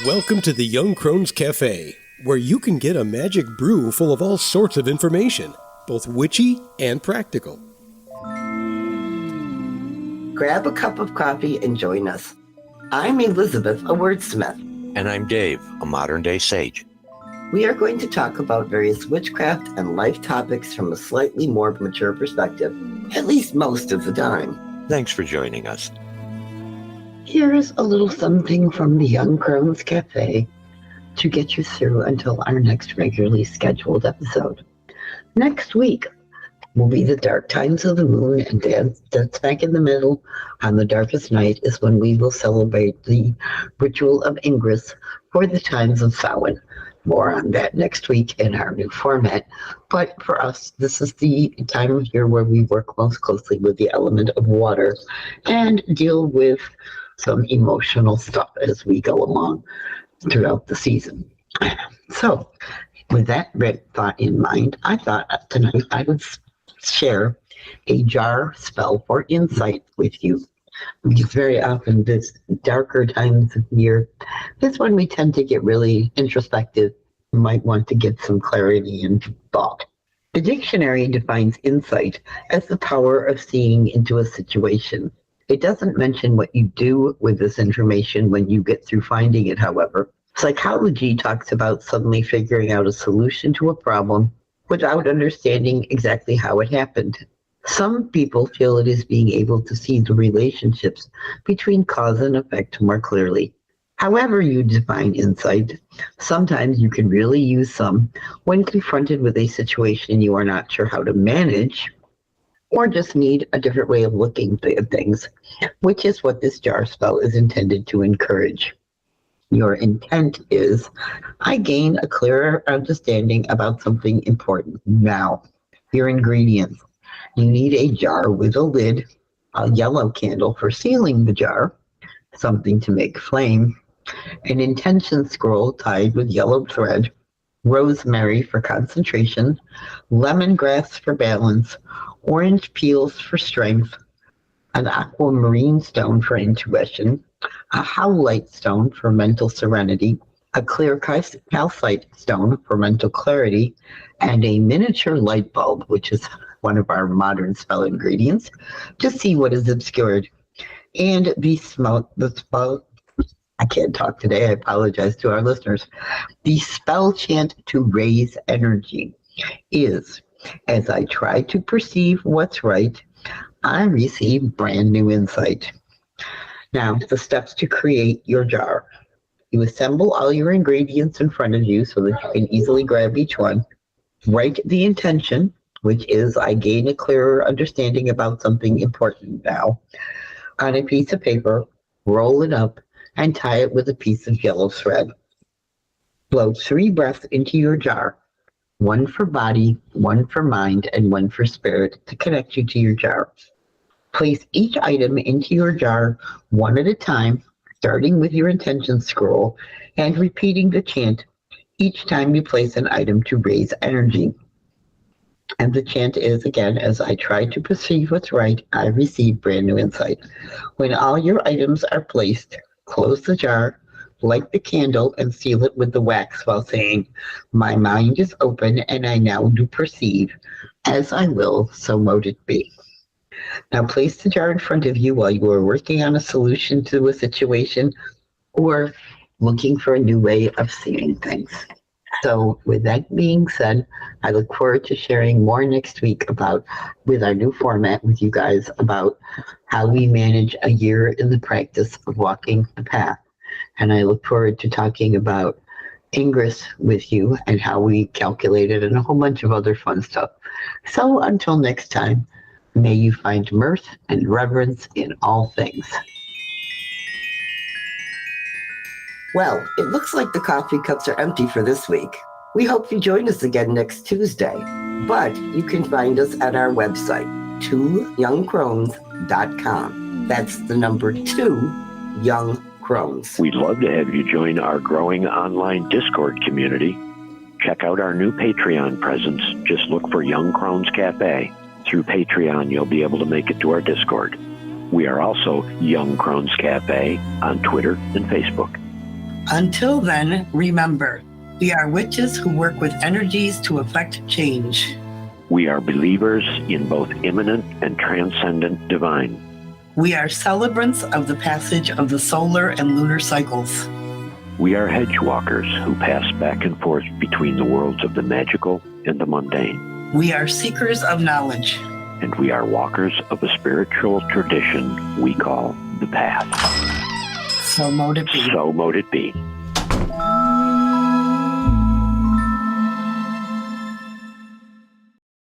Welcome to the Young Crones Cafe, where you can get a magic brew full of all sorts of information, both witchy and practical. Grab a cup of coffee and join us. I'm Elizabeth, a wordsmith. And I'm Dave, a modern-day sage. We are going to talk about various witchcraft and life topics from a slightly more mature perspective, at least most of the time. Thanks for joining us. Here's a little something from the Young Crones Cafe to get you through until our next regularly scheduled episode. Next week will be the dark times of the moon, and that's back in the middle. On the darkest night is when we will celebrate the ritual of Ingress for the times of Samhain. More on that next week in our new format. But for us, this is the time of year where we work most closely with the element of water and deal with some emotional stuff as we go along throughout the season. So, with that thought in mind, I thought tonight I would share a jar spell for insight with you. Because very often this darker times of year, this one we tend to get really introspective. You might want to get some clarity and thought. The dictionary defines insight as the power of seeing into a situation. It doesn't mention what you do with this information when you get through finding it, however. Psychology talks about suddenly figuring out a solution to a problem without understanding exactly how it happened. Some people feel it is being able to see the relationships between cause and effect more clearly. However you define insight, sometimes you can really use some when confronted with a situation you are not sure how to manage, or just need a different way of looking at things, which is what this jar spell is intended to encourage. Your intent is, I gain a clearer understanding about something important. Now, your ingredients. You need a jar with a lid, a yellow candle for sealing the jar, something to make flame, an intention scroll tied with yellow thread, rosemary for concentration, lemongrass for balance, orange peels for strength, an aquamarine stone for intuition, a howlite stone for mental serenity, a clear calcite stone for mental clarity, and a miniature light bulb, which is one of our modern spell ingredients, to see what is obscured. And the spell, I can't talk today, I apologize to our listeners. The spell chant to raise energy is, as I try to perceive what's right, I receive brand new insight. Now, the steps to create your jar. You assemble all your ingredients in front of you so that you can easily grab each one. Write the intention, which is I gain a clearer understanding about something important now, on a piece of paper, roll it up, and tie it with a piece of yellow thread. Blow 3 breaths into your jar, 1 for body, 1 for mind, and 1 for spirit to connect you to your jar. Place each item into your jar one at a time, starting with your intention scroll and repeating the chant each time you place an item to raise energy. And the chant is, again, as I try to perceive what's right, I receive brand new insight. When all your items are placed, close the jar, light the candle, and seal it with the wax while saying, my mind is open and I now do perceive. As I will, so mote it be. Now place the jar in front of you while you are working on a solution to a situation or looking for a new way of seeing things. So with that being said, I look forward to sharing more next week with our new format with you guys about how we manage a year in the practice of walking the path. And I look forward to talking about Ingress with you and how we calculate it and a whole bunch of other fun stuff. So until next time, may you find mirth and reverence in all things. Well, it looks like the coffee cups are empty for this week. We hope you join us again next Tuesday. But you can find us at our website, 2youngcrones.com. That's the number 2, Young Crones. We'd love to have you join our growing online Discord community. Check out our new Patreon presence. Just look for Young Crones Cafe. Through Patreon, you'll be able to make it to our Discord. We are also Young Crones Cafe on Twitter and Facebook. Until then, remember, we are witches who work with energies to effect change. We are believers in both immanent and transcendent divine. We are celebrants of the passage of the solar and lunar cycles. We are hedge walkers who pass back and forth between the worlds of the magical and the mundane. We are seekers of knowledge. And we are walkers of a spiritual tradition we call the Path. So mote it be. So mote it be.